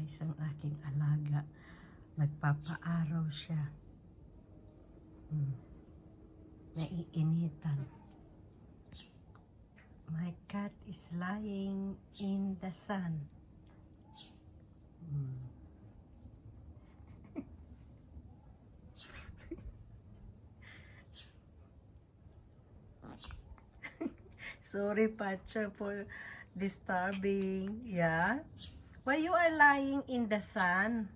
guys, ang aking alaga. Nagpapaaraw siya. Naiinitan. My cat is lying in the sun. Sorry, Pacha, for disturbing. Yeah? Why you are lying in the sun?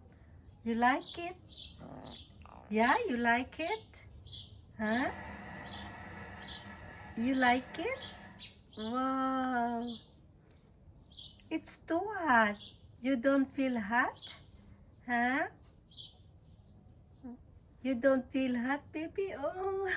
You like it? Yeah, you like it? Huh? You like it? Wow. It's too hot. You don't feel hot? Huh? You don't feel hot, baby? Oh.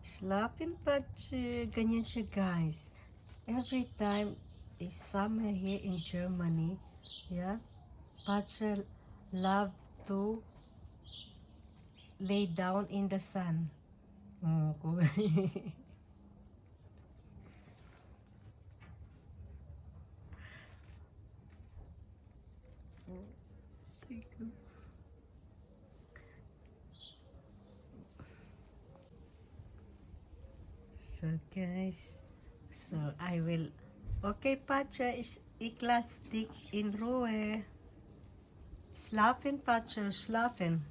Slapping Pacha. Ganyan siya, guys. Every time it's summer here in Germany, yeah, Pacha love to lay down in the sun. So guys, so I will, okay Pacha, iklas dik in Ruhe. Schlafen Pacha, schlafen.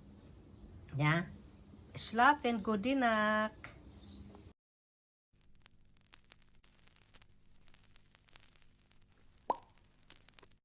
Ja? Schlafen, gute Nacht.